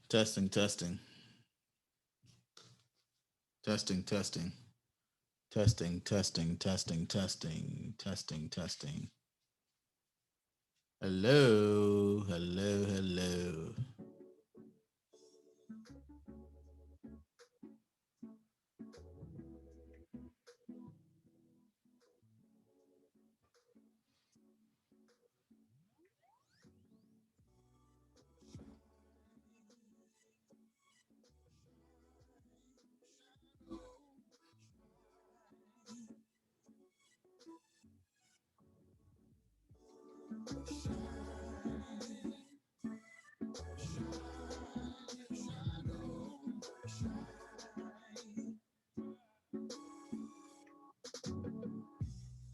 Testing, testing, testing, testing, testing, testing, testing, testing, testing, testing. Hello, hello, hello.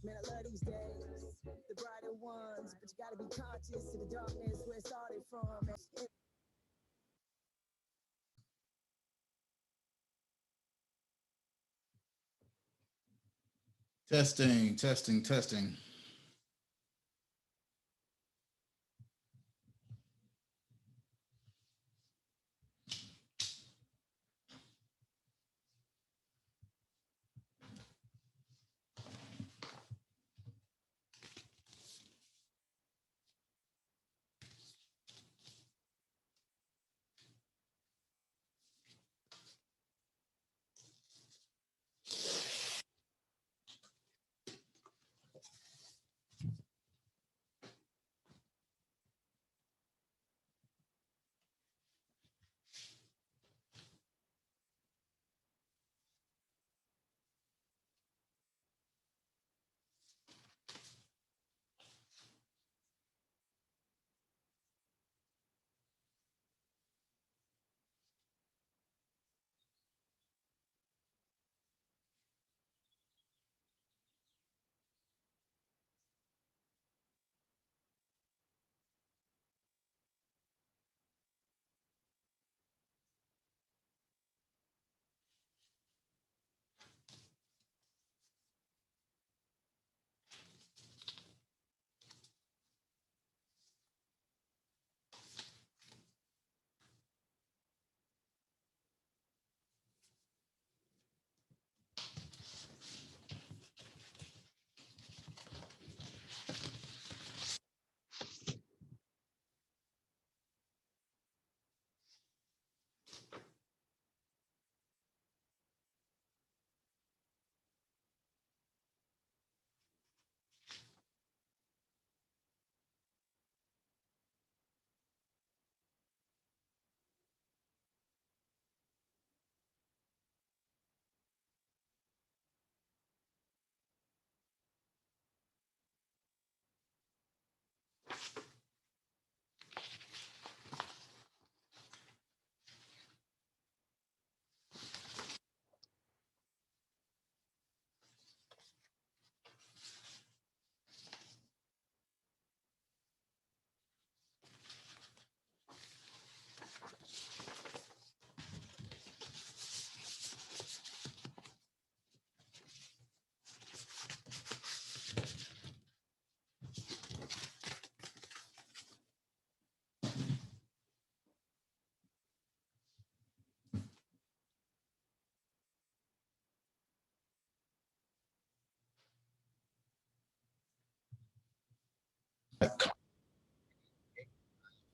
Man, I love these days, the brighter ones, but you gotta be conscious of the darkness where it started from. Testing, testing, testing.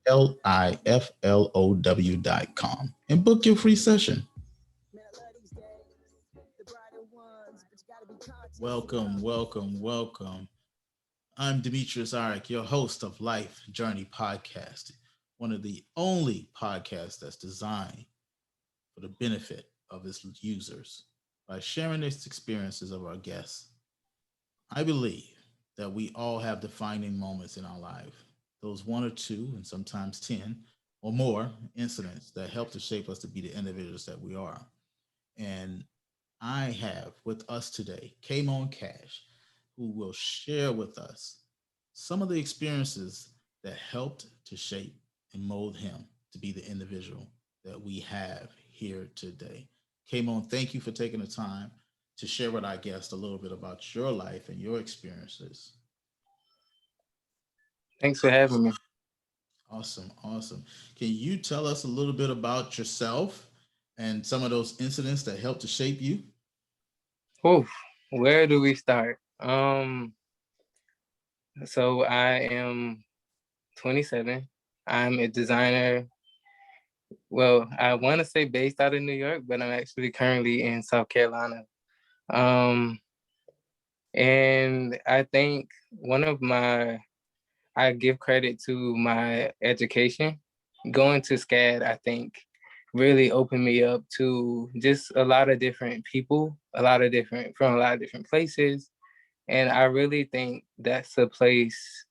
liflow.com and book your free session. Man, I love these days, the brighter ones, but you gotta be conscious of the Welcome, darkness. welcome, welcome. I'm Demetrius Arik, your host of Life Journey Podcast, one of the only podcasts that's designed for the benefit of its users by sharing the experiences of our guests. I believe that we all have defining moments in our life, those one or two, and sometimes 10 or more incidents that help to shape us to be the individuals that we are. And I have with us today Kamon Cash, who will share with us some of the experiences that helped to shape and mold him to be the individual that we have here today. Kamon, thank you for taking the time to share with our guests a little bit about your life and your experiences. Thanks for having me. Awesome, awesome. Can you tell us a little bit about yourself and some of those incidents that helped to shape you? Oof, where do we start? So I am 27. I'm a designer. Well, I want to say based out of New York, but I'm actually currently in South Carolina. Um, and I think one of my, I give credit to my education. Going to SCAD, I think, really opened me up to just a lot of different people, a lot of different, from a lot of different places. And I really think that's a place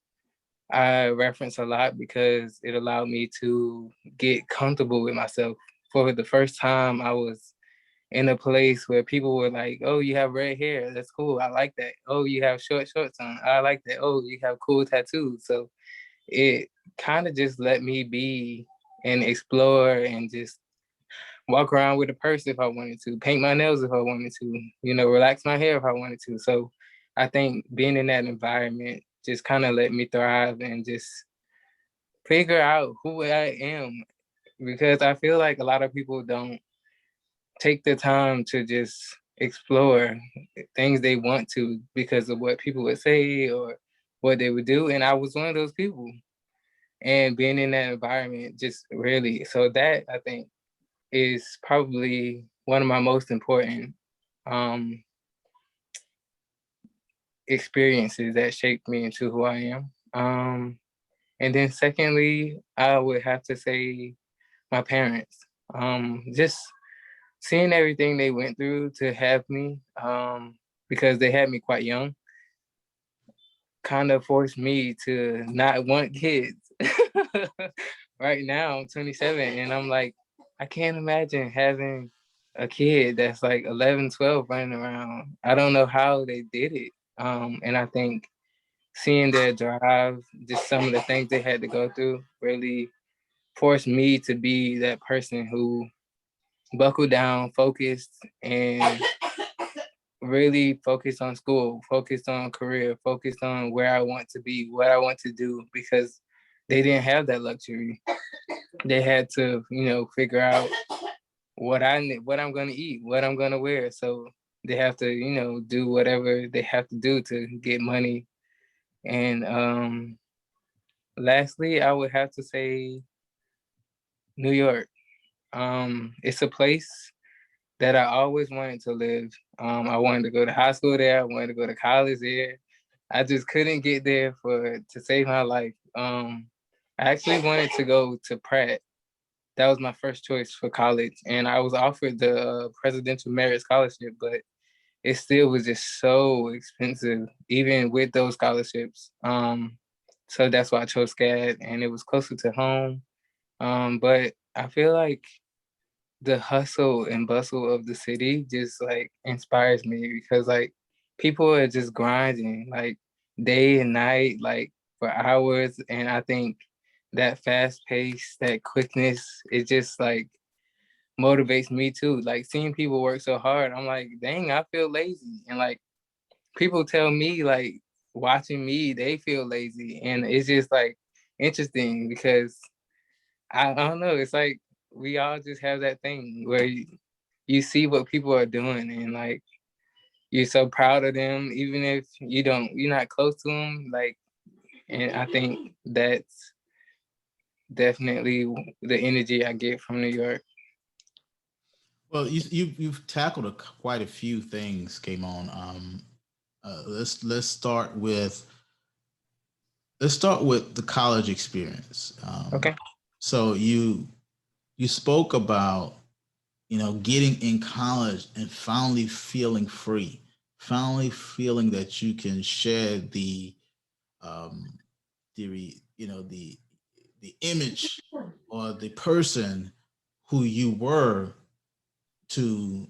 I reference a lot because it allowed me to get comfortable with myself. For the first time, I was in a place where people were like, "Oh, you have red hair. That's cool. I like that. Oh, you have short shorts on. I like that. Oh, you have cool tattoos." So it kind of just let me be and explore and just walk around with a purse if I wanted to, paint my nails if I wanted to, relax my hair if I wanted to. So I think being in that environment just kind of let me thrive and just figure out who I am because I feel like a lot of people don't take the time to just explore things they want to because of what people would say or what they would do. And I was one of those people. And being in that environment just really, so that I think is probably one of my most important um, experiences that shaped me into who I am. And then secondly, I would have to say my parents. Just seeing everything they went through to have me, because they had me quite young, kind of forced me to not want kids. Right now, I'm 27, and I'm like, I can't imagine having a kid that's like 11, 12 running around. I don't know how they did it. And I think seeing their drive, just some of the things they had to go through, really forced me to be that person who buckled down, focused, and really focused on school, focused on career, focused on where I want to be, what I want to do, because they didn't have that luxury. They had to, figure out what I'm gonna eat, what I'm gonna wear. So they have to, do whatever they have to do to get money. And lastly, I would have to say New York. It's a place that I always wanted to live. I wanted to go to high school there. I wanted to go to college there. I just couldn't get there for to save my life. I actually wanted to go to Pratt. That was my first choice for college, and I was offered the presidential merit scholarship, but it still was just so expensive, even with those scholarships. So that's why I chose SCAD, and it was closer to home. But I feel like the hustle and bustle of the city just like inspires me because like people are just grinding like day and night, like for hours. And I think that fast pace, that quickness, it just like motivates me too. Like seeing people work so hard, I'm like, dang, I feel lazy. And like people tell me like watching me, they feel lazy. And it's just like interesting because I don't know. It's like we all just have that thing where you see what people are doing and like you're so proud of them, even if you're not close to them. Like, and I think that's definitely the energy I get from New York. Well, you've tackled quite a few things, Kamon. Let's start with the college experience. Okay. So you spoke about getting in college and finally feeling free, finally feeling that you can share um, the image or the person who you were to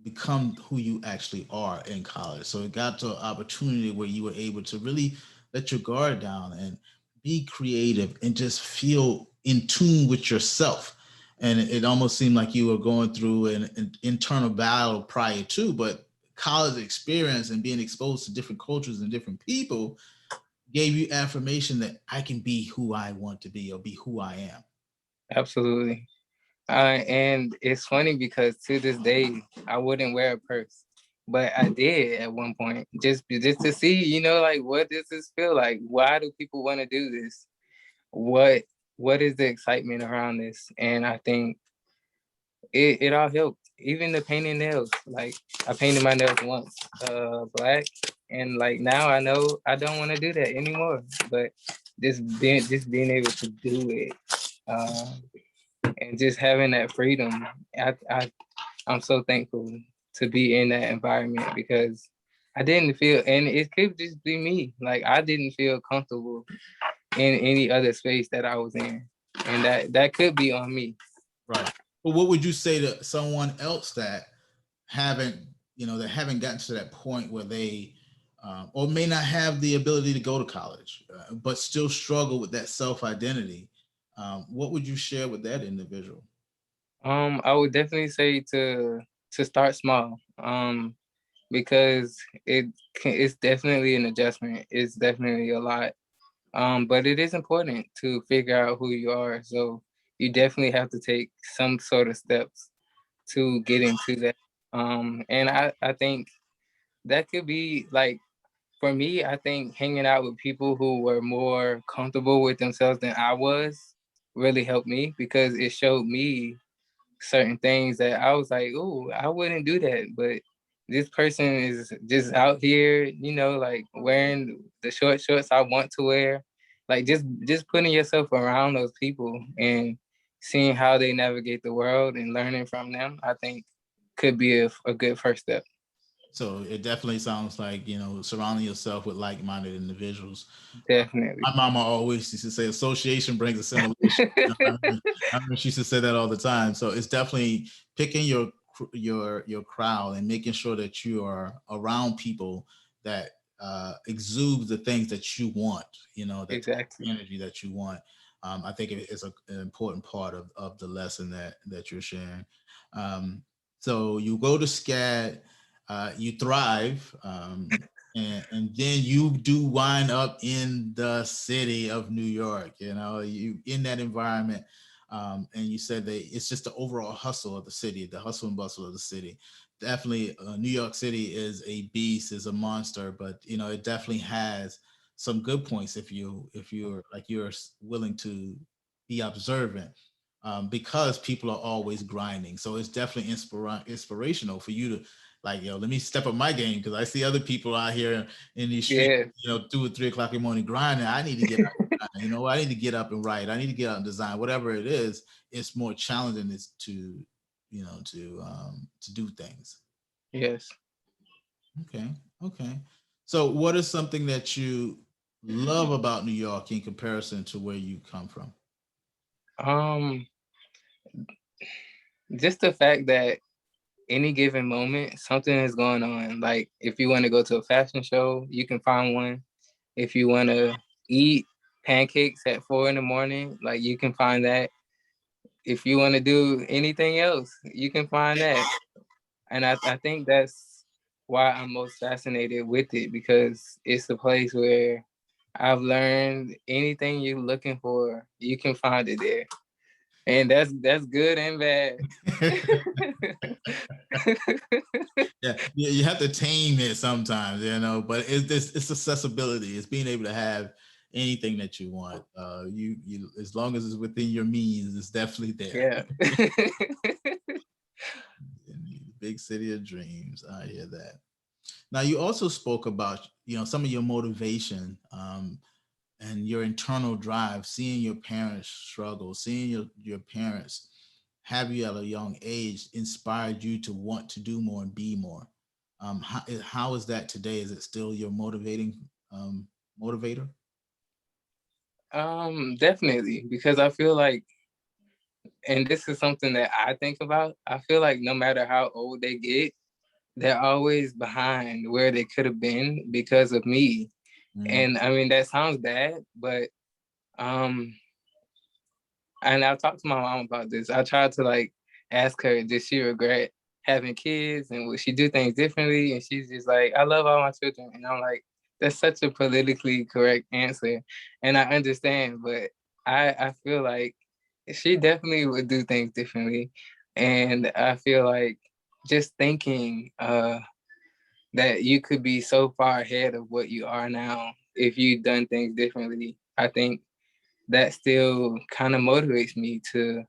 become who you actually are in college. So it got to an opportunity where you were able to really let your guard down and be creative and just feel in tune with yourself. And it almost seemed like you were going through an internal battle prior to, but college experience and being exposed to different cultures and different people gave you affirmation that I can be who I want to be or be who I am. Absolutely. And it's funny because to this day, I wouldn't wear a purse, but I did at one point, just to see, like what does this feel like? Why do people want to do this? What what is the excitement around this? And I think it all helped. Even the painting nails, like I painted my nails once, black, and like now I know I don't want to do that anymore. But just being able to do it, uh, and just having that freedom, I'm so thankful to be in that environment because I didn't feel, and it could just be me. Like I didn't feel comfortable in any other space that I was in, and that could be on me. Right. But what would you say to someone else that haven't, that haven't gotten to that point where they, or may not have the ability to go to college, but still struggle with that self identity? What would you share with that individual? I would definitely say to start small. Because it's definitely an adjustment. It's definitely a lot. But it is important to figure out who you are. So you definitely have to take some sort of steps to get into that. And I think that could be like for me, I think hanging out with people who were more comfortable with themselves than I was really helped me because it showed me certain things that I was like, oh, I wouldn't do that. But this person is just out here, like wearing the short shorts I want to wear. Like just putting yourself around those people and seeing how they navigate the world and learning from them, I think could be a good first step. So it definitely sounds like, surrounding yourself with like minded individuals. My Definitely. mama always used to say association brings assimilation. I remember she used to say that all the time. So it's definitely picking your crowd and making sure that you are around people that exude the things that you want, that Exactly. energy that you want. I think it is an important part of the lesson that you're sharing. Um, so you go to SCAD, you thrive, and then you do wind up in the city of New York. You in that environment, and you said that it's just the overall hustle of the city, the hustle and bustle of the city. Definitely, New York City is a beast, is a monster, but it definitely has some good points if you're like you're willing to be observant. Because people are always grinding, so it's definitely inspirational for you to like, let me step up my game because I see other people out here in these streets, Yeah. 2 or 3 o'clock in the morning grinding. I need to get up. I need to get up and write. I need to get out and design. Whatever it is, it's more challenging is to do things. Yes. Okay. Okay. So what is something that you love about New York in comparison to where you come from? Um, just the fact that any given moment, something is going on. Like if you want to go to a fashion show, you can find one. If you want to eat pancakes at 4 in the morning, like you can find that. If you want to do anything else, you can find that. And I think that's why I'm most fascinated with it because it's a place where I've learned anything you're looking for, you can find it there. And that's good and bad. Yeah, you have to tame it sometimes, but it's accessibility. It's being able to have anything that you want. You as long as it's within your means, it's definitely there. Yeah. In the big city of dreams, I hear that. Now, you also spoke about some of your motivation, and your internal drive, seeing your parents struggle, seeing your parents have you at a young age inspired you to want to do more and be more. How is that today? Is it still your motivator? Definitely, because I feel like, and this is something that I think about, I feel like no matter how old they get, they're always behind where they could have been because of me. Mm. And I mean, that sounds bad, but um, and I've talked to my mom about this. I tried to like ask her, did she regret having kids and would she do things differently? And she's just like, I love all my children. And I'm like, that's such a politically correct answer, and I understand, but I feel like she definitely would do things differently, and I feel like just thinking that you could be so far ahead of what you are now if you've done things differently. I think that still kind of motivates me to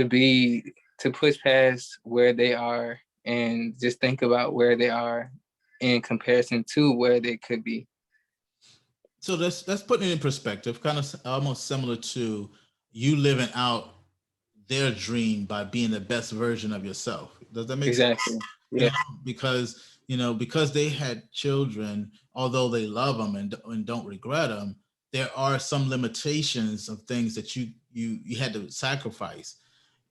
be to push past where they are and just think about where they are in comparison to where they could be. So that's putting it in perspective, kind of almost similar to you living out their dream by being the best version of yourself. Does that make sense? Exactly. You Yeah. know, because they had children, although they love them and don't regret them, there are some limitations of things that you had to sacrifice,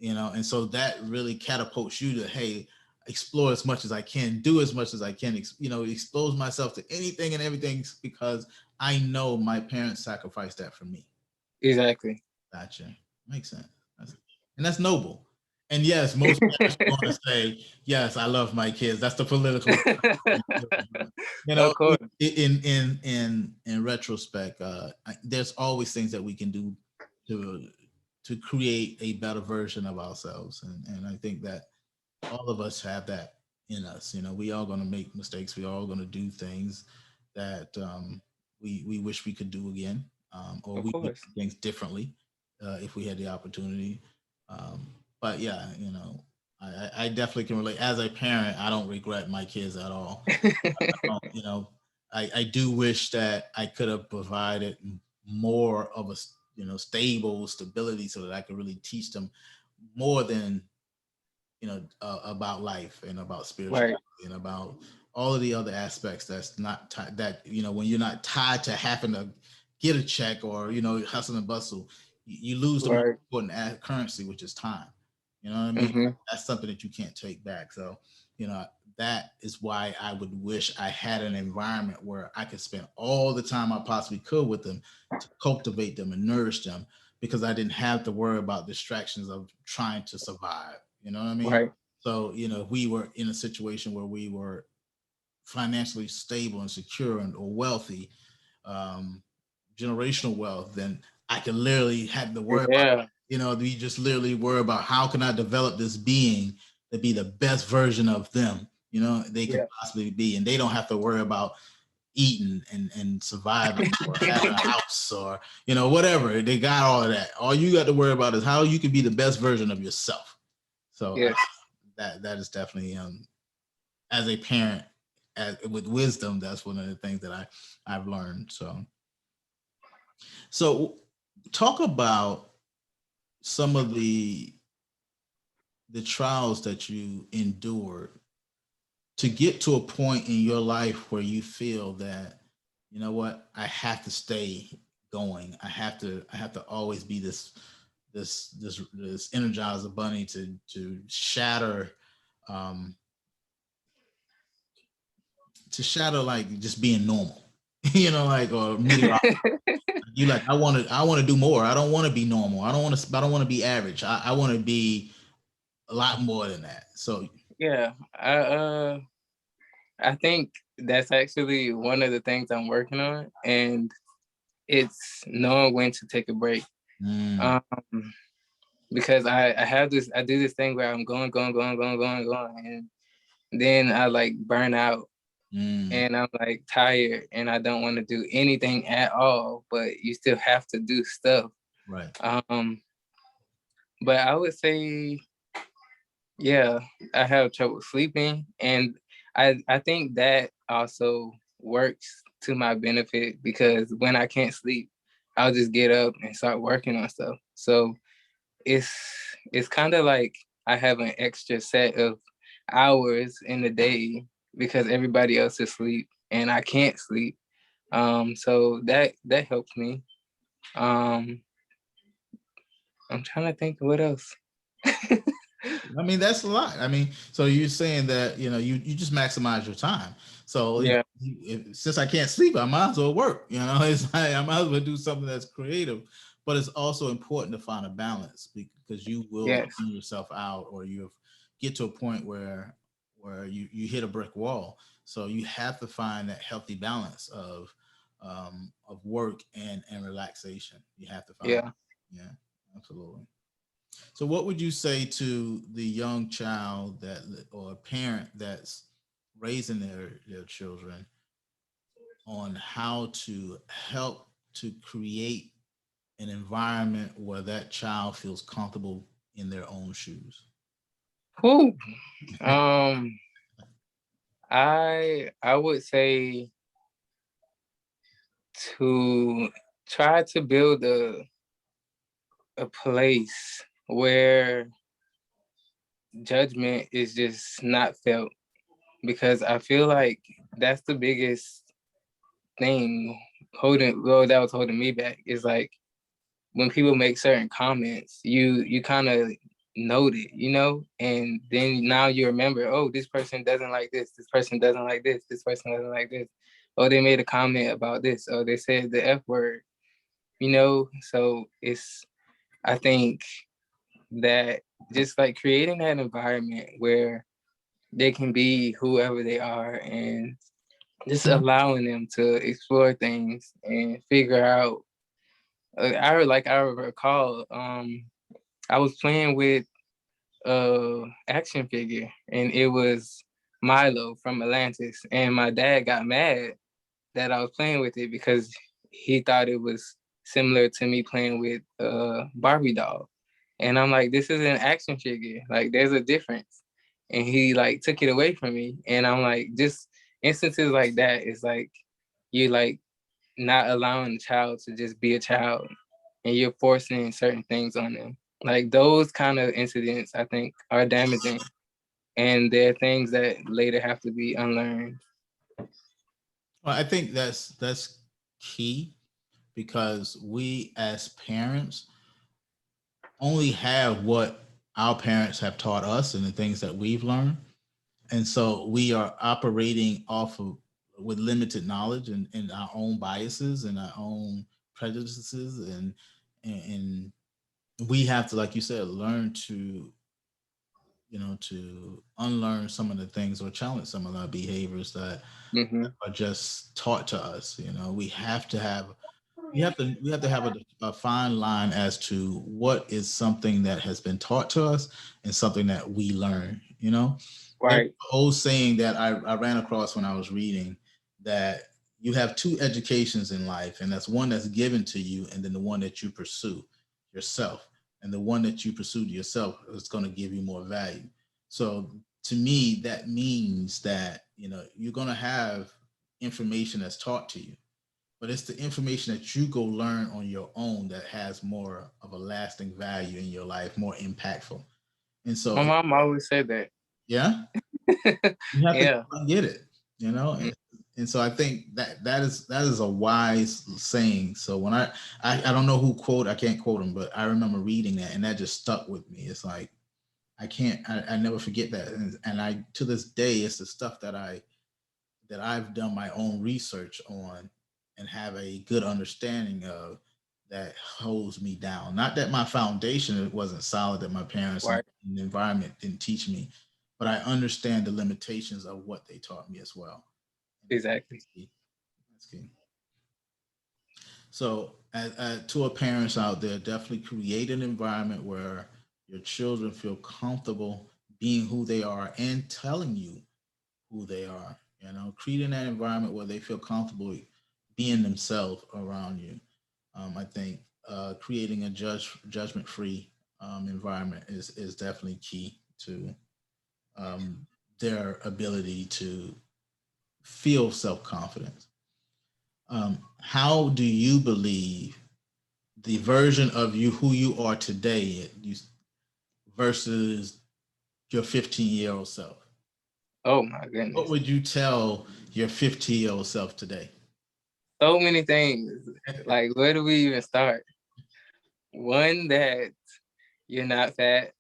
and so that really catapults you to, hey, explore as much as I can, do as much as I can, expose myself to anything and everything because I know my parents sacrificed that for me. Exactly. Gotcha. Makes sense. And that's noble. And yes, most parents want to say, yes, I love my kids. That's the political. You know, Of course. in retrospect, there's always things that we can do to to create a better version of ourselves, and I think that all of us have that in us. We all going to make mistakes. We all going to do things that we wish we could do again, or Of we would course. do things differently if we had the opportunity. But yeah, I definitely can relate. As a parent, I don't regret my kids at all. You know, I do wish that I could have provided more of a stable stability so that I could really teach them more than about life and about spirituality Right. and about all of the other aspects that's not that when you're not tied to having to get a check or hustle and bustle, you lose the most Right. important currency, which is time. You know what I mean? Hmm. That's something that you can't take back. So you know that is why I would wish I had an environment where I could spend all the time I possibly could with them to cultivate them and nourish them, because I didn't have to worry about distractions of trying to survive. You know what I mean? Right. So, if we were in a situation where we were financially stable and secure or wealthy, um, generational wealth, then I could literally have to worry about, Yeah. we just literally worry about how can I develop this being to be the best version of them, they could Yeah. possibly be. And they don't have to worry about eating and surviving or having a house or, whatever. They got all of that. All you got to worry about is how you can be the best version of yourself. So Yes. that is definitely as a parent, with wisdom, that's one of the things that I've learned. So talk about some of the trials that you endured to get to a point in your life where you feel that, I have to stay going. I have to always be this energizer bunny to shatter, um like just being normal. Like, or meteor. You like, I want to do more. I don't want to be normal. I don't want to be average. I want to be a lot more than that. So Yeah. I think that's actually one of the things I'm working on, and it's knowing when to take a break. mm, Um, because I do this thing where I'm going, and then I like burn out mm, and I'm like tired and I don't want to do anything at all, but you still have to do stuff. right. Um, but I would say, yeah, I have trouble sleeping, and I think that also works to my benefit because when I can't sleep, I'll just get up and start working on stuff. So it's it's kind of like I have an extra set of hours in the day because everybody else is asleep and I can't sleep. So that helps me. Um, I'm trying to think what else. I mean, that's a lot. I mean, so you're saying that you just maximize your time. So Yeah, since I can't sleep, I might as well work. It's like I might as well do something that's creative. But it's also important to find a balance because you will yes, burn yourself out, or you get to a point where where you hit a brick wall. So you have to find that healthy balance of work and relaxation. You have to find, Yeah. yeah, absolutely. So what would you say to the young child that or a parent that's raising their children on how to help to create an environment where that child feels comfortable in their own shoes? Whew. Um, I would say to try to build a place where judgment is just not felt, because I feel like that's the biggest thing that was holding me back, is like when people make certain comments, you kind of note it, and then now you remember, oh, this person doesn't like this person doesn't like this person doesn't like this, oh, they made a comment about this, or they said the F word, so it's, I think that just like creating that environment where they can be whoever they are, and just allowing them to explore things and figure out. I recall, I was playing with action figure, and it was Milo from Atlantis, and my dad got mad that I was playing with it because he thought it was similar to me playing with Barbie doll. And I'm like, this is an action figure. Like, there's a difference. And he like took it away from me. And I'm like, just instances like that is like you like not allowing the child to just be a child, and you're forcing certain things on them. Like those kind of incidents, I think, are damaging, and they're things that later have to be unlearned. Well, I think that's key because we as parents only have what our parents have taught us and the things that we've learned. And so we are operating off of with limited knowledge and our own biases and our own prejudices and we have to, like you said, learn to to unlearn some of the things or challenge some of our behaviors that Hmm. are just taught to us. We have to have we have to have a fine line as to what is something that has been taught to us and something that we learn. There's Right. an old saying that I ran across when I was reading that you have two educations in life, and that's one that's given to you, and then the one that you pursue yourself. And the one that you pursue to yourself is going to give you more value. So to me, that means that you're going to have information that's taught to you, but it's the information that you go learn on your own that has more of a lasting value in your life, more impactful. And so, My mom always said that. yeah, you have to Yeah. get it, and so I think that is a wise saying. So when I don't know who quote, I can't quote him, but I remember reading that and that just stuck with me. It's like I never forget that, and I to this day it's the stuff that I've done my own research on and have a good understanding of that holds me down. Not that my foundation wasn't solid, that my parents and Right. the environment didn't teach me, but I understand the limitations of what they taught me as well. And I think Exactly. that's key. That's key. So, to our parents out there, definitely create an environment where your children feel comfortable being who they are and telling you who they are. Creating that environment where they feel comfortable being themselves around you. I think creating a judgment free environment is definitely key to um, their ability to feel self confidence. How do you believe the version of you who you are today versus your 15-year-old self? Oh my What goodness. would you tell your 15-year-old self today? So many things. Like, where do we even start? One, that you're not fat.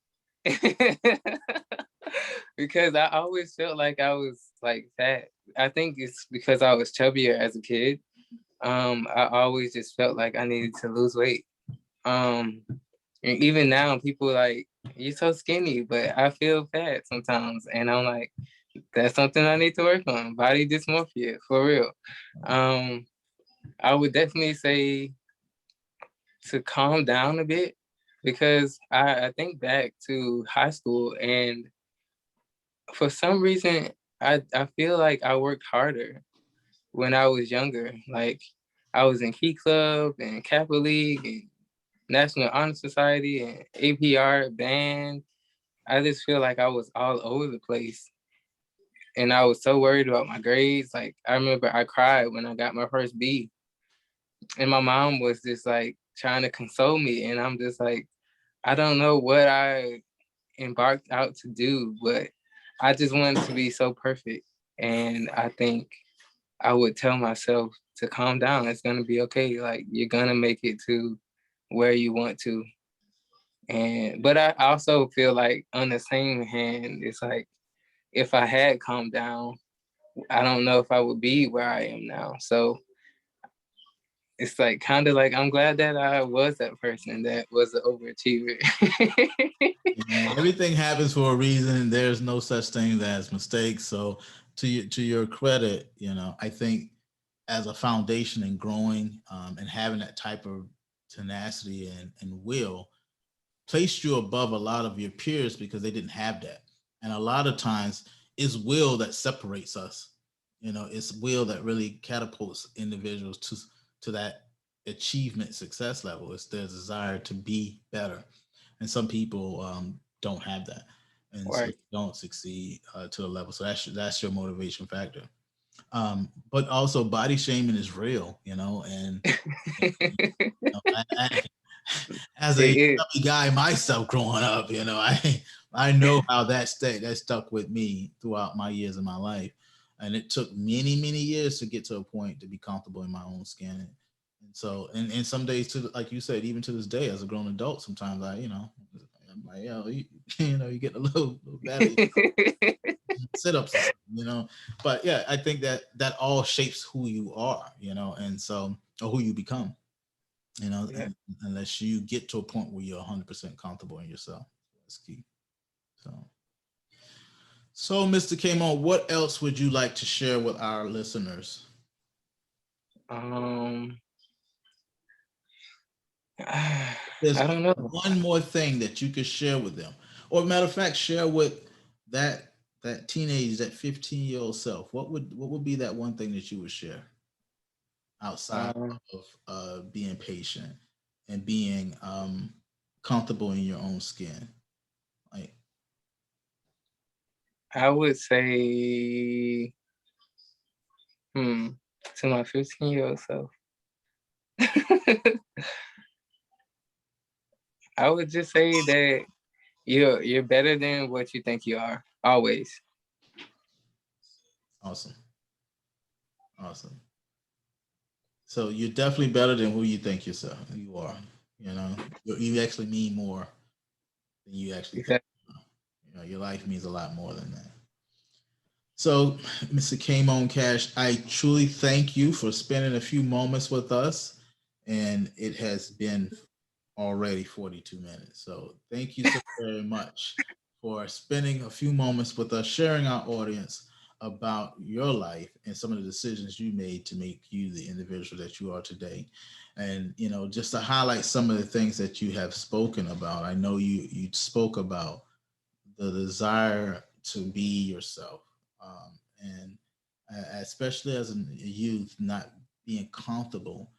Because I always felt like I was like fat. I think it's because I was chubbier as a kid. I always just felt like I needed to lose weight. Um, and even now, people like, you're so skinny, but I feel fat sometimes. And I'm like, That's something I need to work on. Body dysmorphia, for real. Um, I would definitely say to calm down a bit because I think back to high school and for some reason I feel like I worked harder when I was younger. Like I was in Key Club and Kappa League and National Honor Society and APR band. I just feel like I was all over the place. And I was so worried about my grades. Like I remember I cried when I got my first B. And my mom was just like trying to console me. And I'm just like, I don't know what I embarked out to do, but I just wanted to be so perfect. And I think I would tell myself to calm down. It's gonna be okay. Like you're gonna make it to where you want to. And but I also feel like on the same hand, it's like if I had calmed down, I don't know if I would be where I am now. So it's like kind of like I'm glad that I was that person that was an overachiever. And everything happens for a reason. There's no such thing as mistakes. So to your credit, I think as a foundation and growing and having that type of tenacity and will placed you above a lot of your peers because they didn't have that. And a lot of times it's will that separates us. It's will that really catapults individuals to that achievement success level. It's their desire to be better. And some people don't have that. And so Right. they don't succeed to the level. So that's your motivation factor. But also body shaming is real, and I, as a It is. chubby guy myself growing up, I know how that stuck with me throughout my years of my life, and it took many years to get to a point to be comfortable in my own skin, and so and some days to like you said, even to this day as a grown adult, sometimes I'm like you get a little better sit ups, but yeah, I think that all shapes who you are, and so or who you become Yeah. unless you get to a point where you're 100% comfortable in yourself. That's key. So Mr. Kamon, what else would you like to share with our listeners? Um, There's I don't know. one more thing that you could share with them, or matter of fact, share with that teenage, that 15-year-old self. What would be that one thing that you would share outside Um, of being patient and being comfortable in your own skin? Like, I would say, hmm, to my 15-year-old self, I would just say that you're better than what you think you are, always. awesome, awesome. So you're definitely better than who you think yourself you are. You actually mean more than you actually think. Exactly. Your life means a lot more than that. So, Mr. Kamon Cash, I truly thank you for spending a few moments with us, and it has been already 42 minutes. So, thank you so very much for spending a few moments with us, sharing our audience about your life and some of the decisions you made to make you the individual that you are today. And just to highlight some of the things that you have spoken about. I know you spoke about the desire to be yourself, and especially as a youth, not being comfortable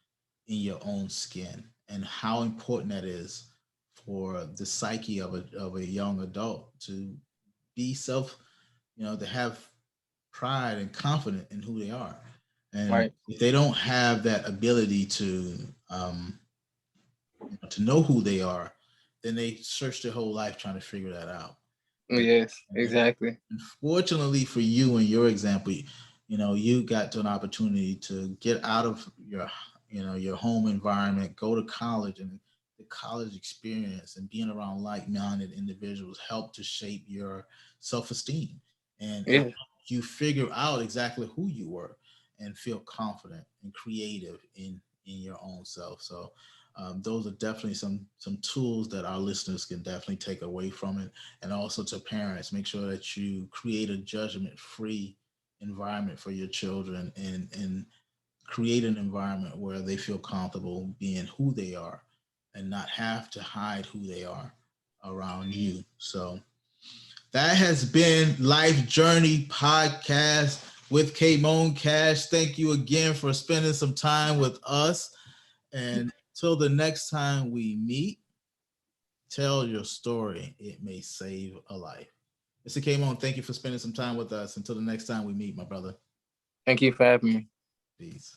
in your own skin, and how important that is for the psyche of a young adult to be self, to have pride and confidence in who they are. And Right. if they don't have that ability to know who they are, then they search their whole life trying to figure that out. And, Yes, and exactly. fortunately for you and your example, you got to an opportunity to get out of your home environment, go to college, and the college experience and being around like-minded individuals helped to shape your self-esteem, and it Yeah. helped you figure out exactly who you were and feel confident and creative in your own self. So Those are definitely some tools that our listeners can definitely take away from it. And also to parents, make sure that you create a judgment-free environment for your children, and create an environment where they feel comfortable being who they are and not have to hide who they are around you. So that has been Life Journey Podcast with Kamon Cash. Thank you again for spending some time with us. And till the next time we meet, tell your story. It may save a life. Mr. Kamon, thank you for spending some time with us. Until the next time we meet, my brother. Thank you for having me. Peace.